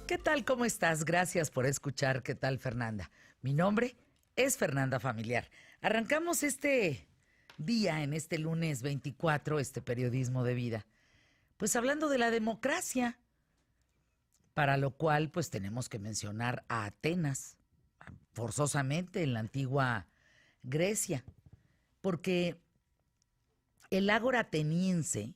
¿Qué tal? ¿Cómo estás? Gracias por escuchar. ¿Qué tal, Fernanda? Mi nombre es Fernanda Familiar. Arrancamos este día, en este lunes 24, este periodismo de vida, pues hablando de la democracia, para lo cual pues tenemos que mencionar a Atenas, forzosamente en la antigua Grecia, porque el ágora ateniense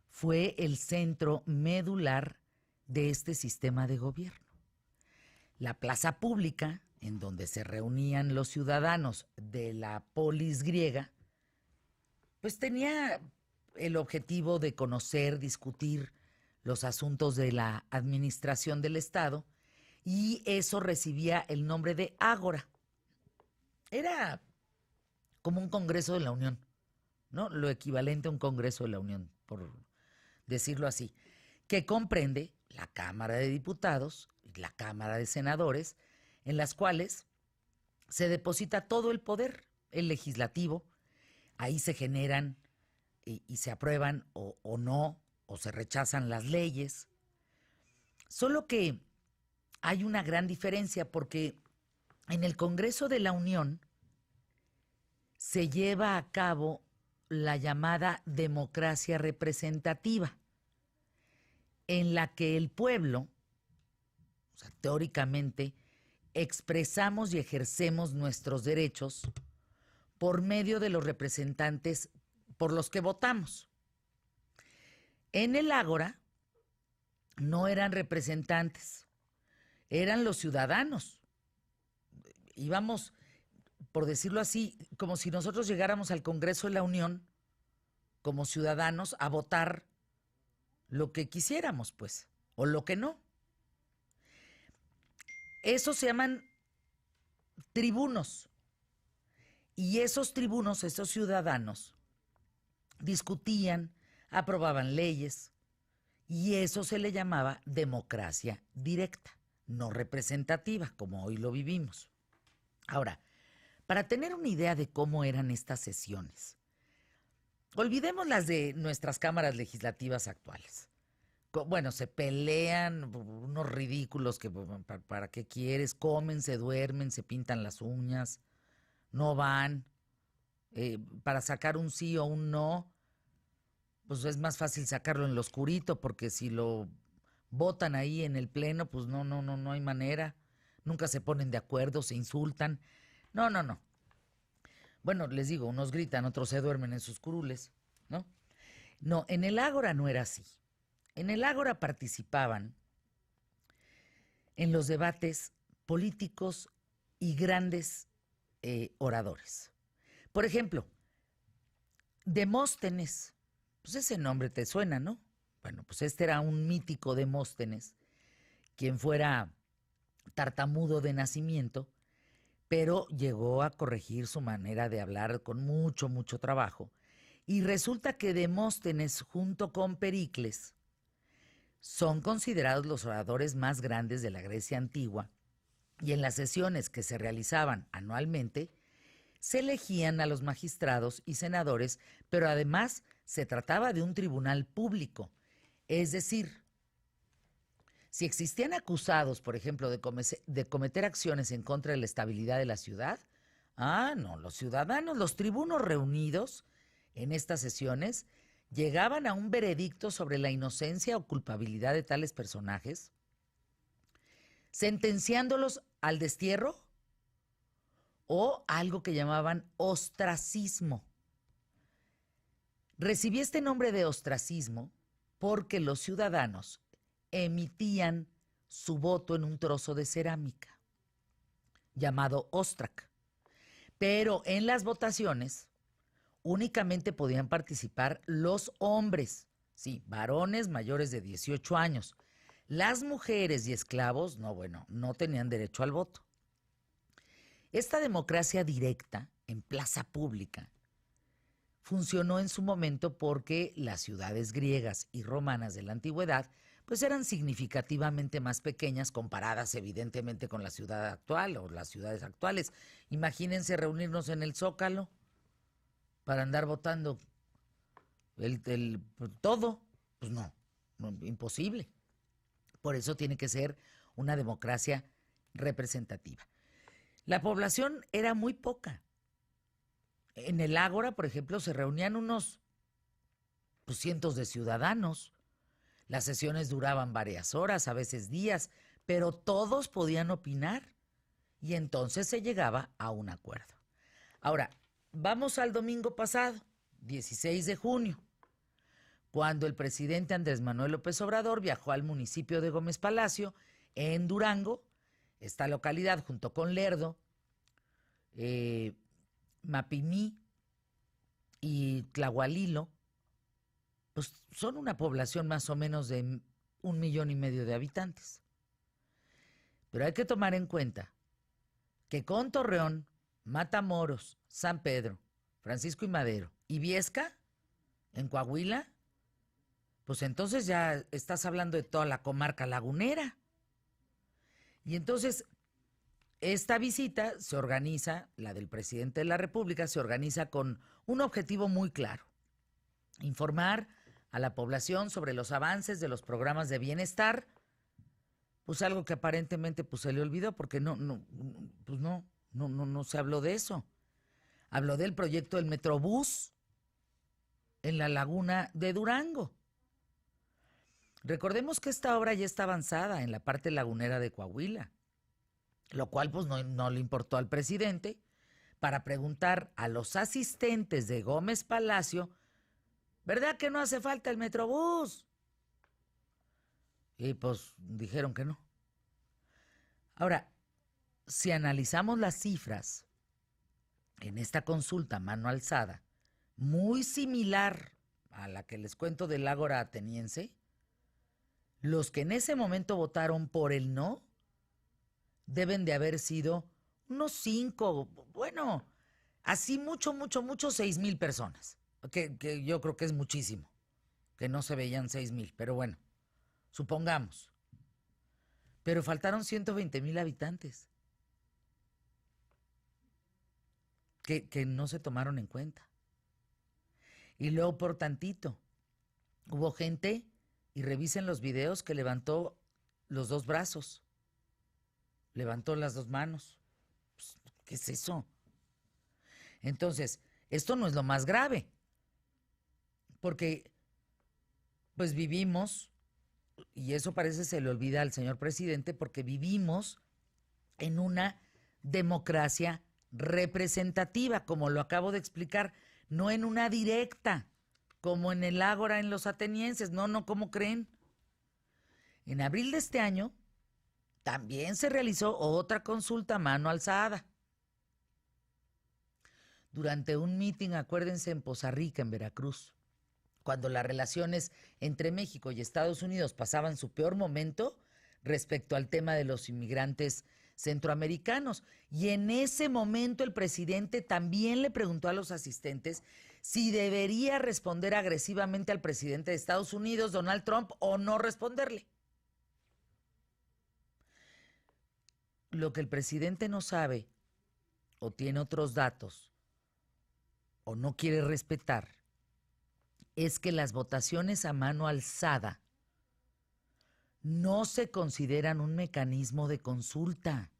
fue el centro medular de este sistema de gobierno. La plaza pública, en donde se reunían los ciudadanos de la polis griega, pues tenía el objetivo de conocer, discutir los asuntos de la administración del Estado, y eso recibía el nombre de ágora. Era como un Congreso de la Unión, ¿no? Lo equivalente a un Congreso de la Unión, por decirlo así, que comprende la Cámara de Diputados y la Cámara de Senadores, en las cuales se deposita todo el poder, el legislativo. Ahí se generan y se aprueban o no, o se rechazan las leyes. Solo que hay una gran diferencia, porque en el Congreso de la Unión se lleva a cabo la llamada democracia representativa, en la que el pueblo, o sea, teóricamente, expresamos y ejercemos nuestros derechos por medio de los representantes por los que votamos. En el Ágora no eran representantes, eran los ciudadanos. Íbamos, por decirlo así, como si nosotros llegáramos al Congreso de la Unión como ciudadanos a votar lo que quisiéramos, pues, o lo que no. Esos se llaman tribunos. Y esos tribunos, esos ciudadanos, discutían, aprobaban leyes, y eso se le llamaba democracia directa, no representativa, como hoy lo vivimos. Ahora, para tener una idea de cómo eran estas sesiones, olvidemos las de nuestras cámaras legislativas actuales. Bueno, se pelean unos ridículos que para qué quieres, comen, se duermen, se pintan las uñas, no van, para sacar un sí o un no, pues es más fácil sacarlo en lo oscurito, porque si lo votan ahí en el pleno, pues no hay manera. Nunca se ponen de acuerdo, se insultan. No. Bueno, les digo, unos gritan, otros se duermen en sus curules, ¿no? No, en el Ágora no era así. En el Ágora participaban en los debates políticos y grandes oradores. Por ejemplo, Demóstenes, pues ese nombre te suena, ¿no? Bueno, pues este era un mítico Demóstenes, quien fuera tartamudo de nacimiento, pero llegó a corregir su manera de hablar con mucho trabajo. Y resulta que Demóstenes, junto con Pericles, son considerados los oradores más grandes de la Grecia antigua, y en las sesiones que se realizaban anualmente se elegían a los magistrados y senadores, pero además se trataba de un tribunal público. Es decir, si existían acusados, por ejemplo, de cometer acciones en contra de la estabilidad de la ciudad, no, los ciudadanos, los tribunos reunidos en estas sesiones llegaban a un veredicto sobre la inocencia o culpabilidad de tales personajes, sentenciándolos al destierro o algo que llamaban ostracismo. Recibí este nombre de ostracismo porque los ciudadanos emitían su voto en un trozo de cerámica llamado ostrac, pero en las votaciones únicamente podían participar los hombres, sí, varones mayores de 18 años. Las mujeres y esclavos, no tenían derecho al voto. Esta democracia directa en plaza pública funcionó en su momento porque las ciudades griegas y romanas de la antigüedad pues eran significativamente más pequeñas comparadas evidentemente con la ciudad actual o las ciudades actuales. Imagínense reunirnos en el Zócalo para andar votando todo, pues no, imposible. Por eso tiene que ser una democracia representativa. La población era muy poca. En el Ágora, por ejemplo, se reunían unos cientos de ciudadanos. Las sesiones duraban varias horas, a veces días, pero todos podían opinar y entonces se llegaba a un acuerdo. Ahora, vamos al domingo pasado, 16 de junio, cuando el presidente Andrés Manuel López Obrador viajó al municipio de Gómez Palacio, en Durango, esta localidad junto con Lerdo, Mapimí y Tlahualilo, pues son una población más o menos de 1,5 millones de habitantes. Pero hay que tomar en cuenta que con Torreón, Matamoros, San Pedro, Francisco y Madero y Viesca, en Coahuila, pues entonces ya estás hablando de toda la comarca lagunera. Y entonces esta visita se organiza, la del presidente de la República, se organiza con un objetivo muy claro: informar a la población sobre los avances de los programas de bienestar, pues algo que aparentemente pues se le olvidó porque no se habló de eso. Habló del proyecto del Metrobús en la laguna de Durango. Recordemos que esta obra ya está avanzada en la parte lagunera de Coahuila, lo cual pues no le importó al presidente para preguntar a los asistentes de Gómez Palacio, ¿verdad que no hace falta el Metrobús? Y pues dijeron que no. Ahora, si analizamos las cifras en esta consulta a mano alzada, muy similar a la que les cuento del Ágora ateniense, los que en ese momento votaron por el no deben de haber sido unos 5, bueno, así mucho, 6,000 personas, que yo creo que es muchísimo, que no se veían 6,000, pero bueno, supongamos. Pero faltaron 120,000 habitantes que no se tomaron en cuenta. Y luego por tantito, hubo gente, y revisen los videos, que levantó los 2 brazos, levantó las 2 manos. Pues, ¿qué es eso? Entonces, esto no es lo más grave, porque pues vivimos, y eso parece se le olvida al señor presidente, porque vivimos en una democracia representativa, como lo acabo de explicar, no en una directa, como en el Ágora en los atenienses. No, ¿cómo creen? En abril de este año también se realizó otra consulta a mano alzada. Durante un mitin, acuérdense, en Poza Rica, en Veracruz, cuando las relaciones entre México y Estados Unidos pasaban su peor momento respecto al tema de los inmigrantes centroamericanos. Y en ese momento el presidente también le preguntó a los asistentes si debería responder agresivamente al presidente de Estados Unidos, Donald Trump, o no responderle. Lo que el presidente no sabe, o tiene otros datos, o no quiere respetar, es que las votaciones a mano alzada no se consideran un mecanismo de consulta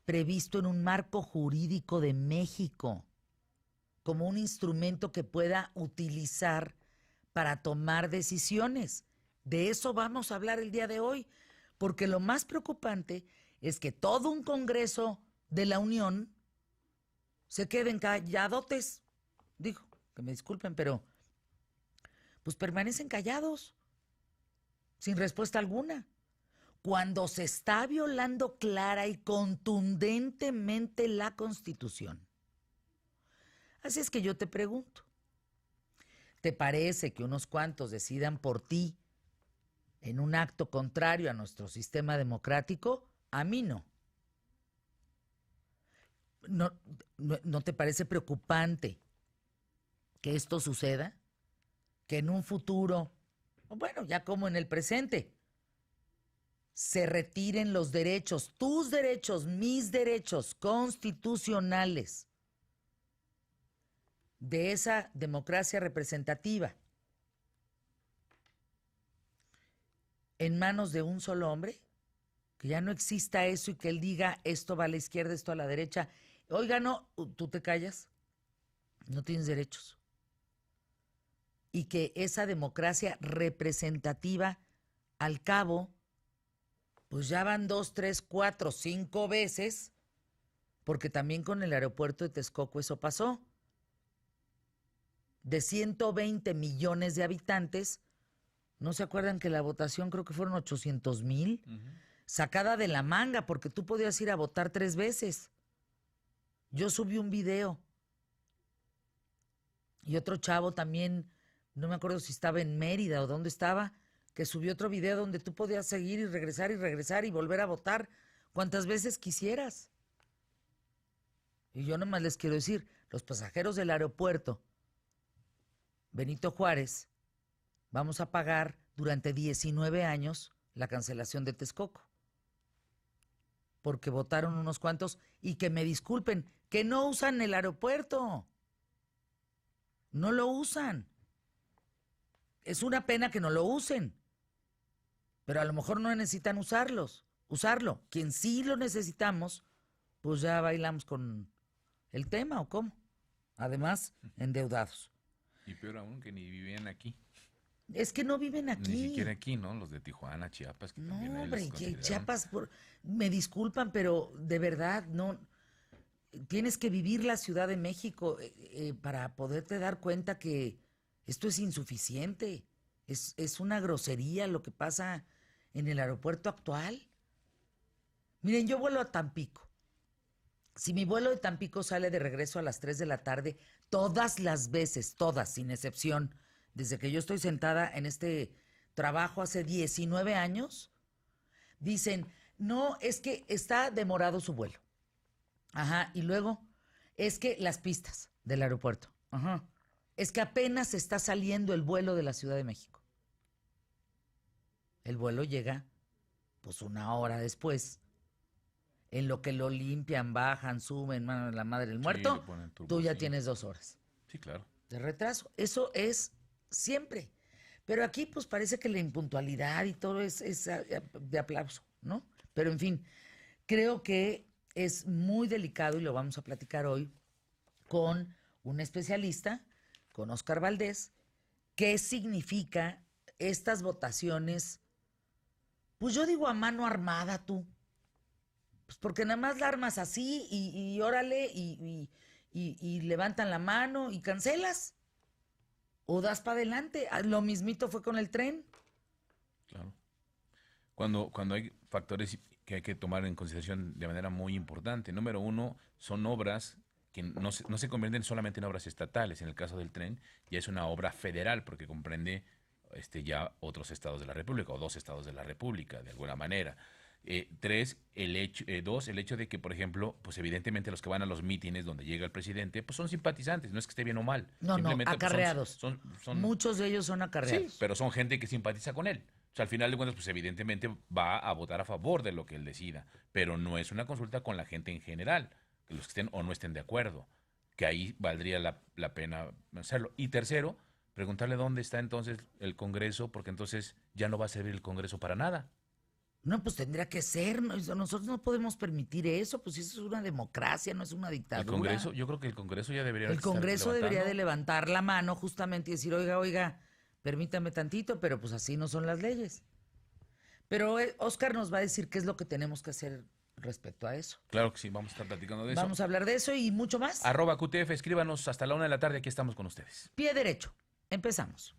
previsto en un marco jurídico de México, como un instrumento que pueda utilizar para tomar decisiones. De eso vamos a hablar el día de hoy, porque lo más preocupante es que todo un Congreso de la Unión se queden calladotes. Digo, que me disculpen, pero pues permanecen callados, sin respuesta alguna, cuando se está violando clara y contundentemente la Constitución. Así es que yo te pregunto, ¿te parece que unos cuantos decidan por ti en un acto contrario a nuestro sistema democrático? A mí no. ¿No te parece preocupante que esto suceda? Que en un futuro, bueno, ya como en el presente, se retiren los derechos, tus derechos, mis derechos constitucionales de esa democracia representativa en manos de un solo hombre, que ya no exista eso y que él diga esto va a la izquierda, esto a la derecha. Oiga, no, tú te callas, no tienes derechos. Y que esa democracia representativa, al cabo, pues ya van 2, 3, 4, 5 veces, porque también con el aeropuerto de Texcoco eso pasó. De 120 millones de habitantes, ¿no se acuerdan que la votación creo que fueron 800,000? Sacada de la manga, porque tú podías ir a votar 3 veces. Yo subí un video. Y otro chavo también, no me acuerdo si estaba en Mérida o dónde estaba, que subió otro video donde tú podías seguir y regresar y volver a votar cuantas veces quisieras. Y yo nomás les quiero decir, los pasajeros del aeropuerto Benito Juárez, vamos a pagar durante 19 años la cancelación de Texcoco. Porque votaron unos cuantos y que me disculpen, que no usan el aeropuerto. No lo usan. Es una pena que no lo usen. Pero a lo mejor no necesitan usarlo. Quien sí lo necesitamos, pues ya bailamos con el tema, ¿o cómo? Además, endeudados. Y peor aún, que ni vivían aquí. Es que no viven aquí. Ni siquiera aquí, ¿no? Los de Tijuana, Chiapas, que también No, ahí hombre, los consideraron. Chiapas, me disculpan, pero de verdad, no. Tienes que vivir la Ciudad de México para poderte dar cuenta que esto es insuficiente. Es una grosería lo que pasa en el aeropuerto actual. Miren, yo vuelo a Tampico. Si mi vuelo de Tampico sale de regreso a las 3 de la tarde, todas las veces, todas, sin excepción, desde que yo estoy sentada en este trabajo hace 19 años, dicen, no, es que está demorado su vuelo. Ajá, y luego, es que las pistas del aeropuerto. Ajá, es que apenas está saliendo el vuelo de la Ciudad de México. El vuelo llega, pues 1 hora después. En lo que lo limpian, bajan, suben, mano, la madre del muerto, tú ya tienes 2 horas. Sí, claro. De retraso. Eso es siempre. Pero aquí, pues parece que la impuntualidad y todo es de aplauso, ¿no? Pero en fin, creo que es muy delicado y lo vamos a platicar hoy con un especialista, con Óscar Valdés, qué significa estas votaciones, pues yo digo a mano armada, tú. Pues porque nada más la armas así y órale y levantan la mano y cancelas. O das para adelante. Lo mismito fue con el tren. Claro. Cuando hay factores que hay que tomar en consideración de manera muy importante. Número uno, son obras que no se convierten solamente en obras estatales. En el caso del tren, ya es una obra federal porque comprende ya otros estados de la República o 2 estados de la República, de alguna manera. 3, dos, el hecho de que, por ejemplo, pues evidentemente los que van a los mítines donde llega el presidente, pues son simpatizantes, no es que esté bien o mal. No, simplemente, acarreados. Pues, muchos de ellos son acarreados. Sí, pero son gente que simpatiza con él. O sea, al final de cuentas, pues evidentemente va a votar a favor de lo que él decida, pero no es una consulta con la gente en general, que los que estén o no estén de acuerdo, que ahí valdría la pena hacerlo. Y tercero, preguntarle dónde está entonces el Congreso, porque entonces ya no va a servir el Congreso para nada. No, pues tendría que ser. Nosotros no podemos permitir eso, pues eso es una democracia, no es una dictadura. El Congreso, yo creo que el Congreso ya debería El Congreso debería de levantar la mano justamente y decir, oiga, permítame tantito, pero pues así no son las leyes. Pero Óscar nos va a decir qué es lo que tenemos que hacer respecto a eso. Claro que sí, vamos a estar platicando de eso. Vamos a hablar de eso y mucho más. @QTF, escríbanos hasta la 1 de la tarde, aquí estamos con ustedes. Pie derecho. Empezamos.